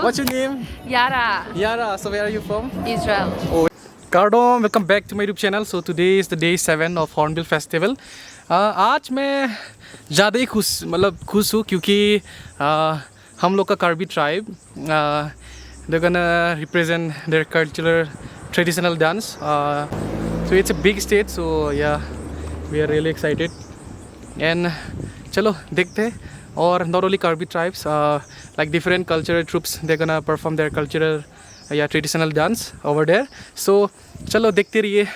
What's your name? Yara, Yara. So where are you from? Israel. Oh, Cardom, welcome back to my YouTube channel. So today is the day 7 of Hornbill Festival. आज मैं ज़्यादा ही खुश हूँ क्योंकि हम लोग का Karbi tribe they're gonna represent their cultural traditional dance. So it's a big stage. So yeah, we are really excited. And चलो देखते हैं. Or not only Karbi tribes, like different cultural troops, they're gonna perform their cultural, yeah, traditional dance over there. So, चलो देखते रहिए.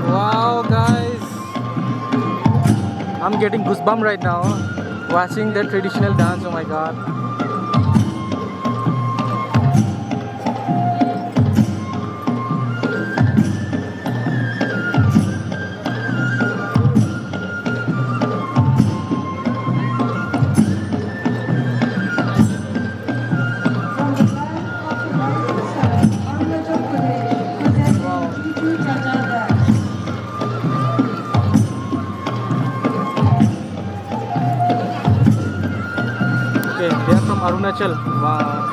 Wow, guys, I'm getting goosebumps right now watching that traditional dance. Oh my god. Okay, they are from Arunachal. Wow.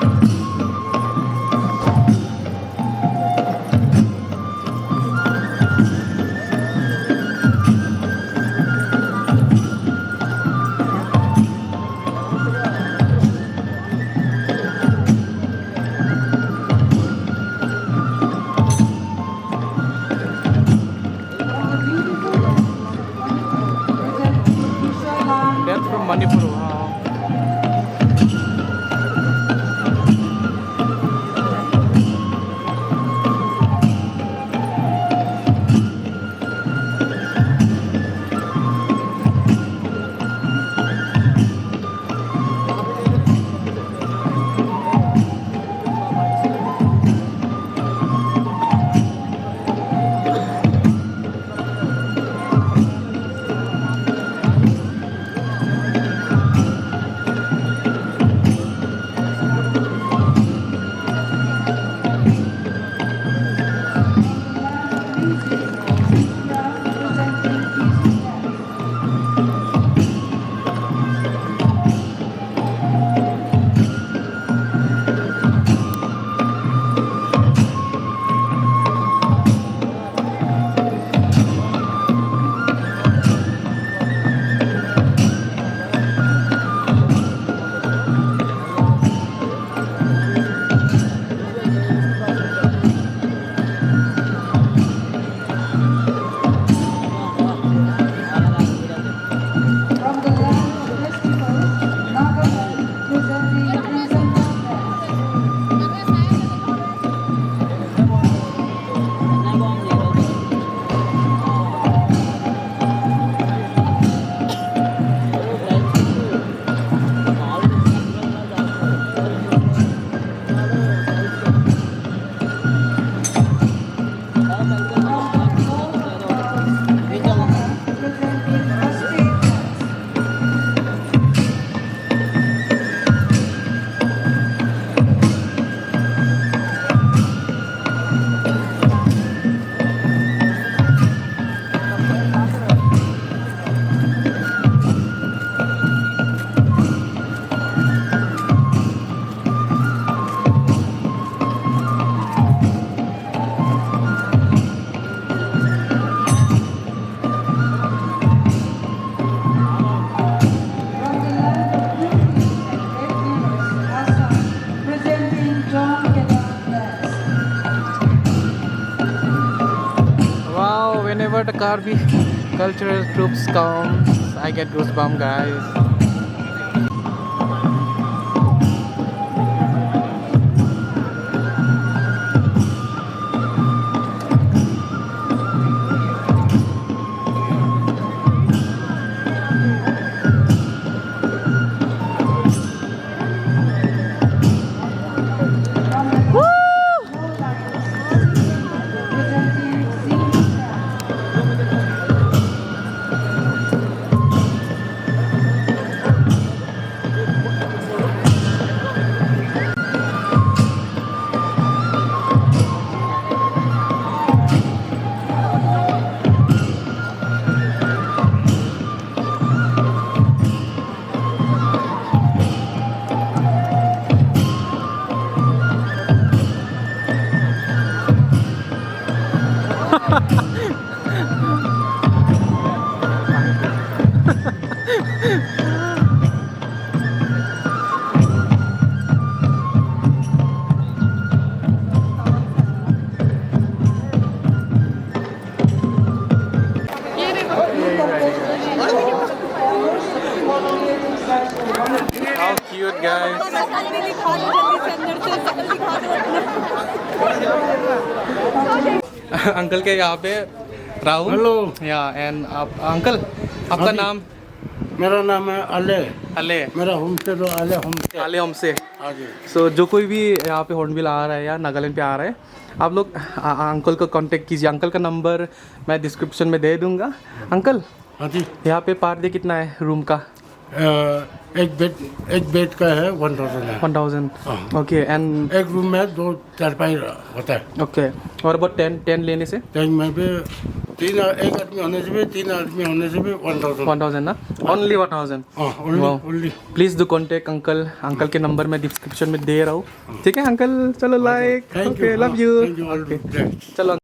They are from Manipur. Wow. Wow, whenever the Karbi cultural troops comes, I get goosebumps, guys. Cute guys. Uncle के यहाँ पे Rahul. Hello. या and आप uncle आपका नाम? मेरा नाम है अले। अले। मेरा होम से तो अले होम से। अले हमसे। हाँ जी। सो जो कोई भी यहाँ पे हॉर्नबिल आ रहा है या नागालैंड पे आ रहा है, आप लोग अंकल को कांटेक्ट कीजिए। अंकल का नंबर मैं डिस्क्रिप्शन में दे दूंगा। अंकल हाँ जी। यहाँ पे पर डे कितना है रूम का? एक बेड का है 1000 है। 1000। ओके एंड एक रूम में 2 चारपाई होता है। ओके और अबाउट 10 लेने से? टैंक में भी एक आदमी होने से भी 3 आदमी होने से भी 1000 ना? Only 1000? Only. Please do contact uncle. Uncle के नंबर मैं डिस्क्रिप्शन में दे रहा हूँ। ठीक है अंकल, चलो लाइक। Okay love you. चलो।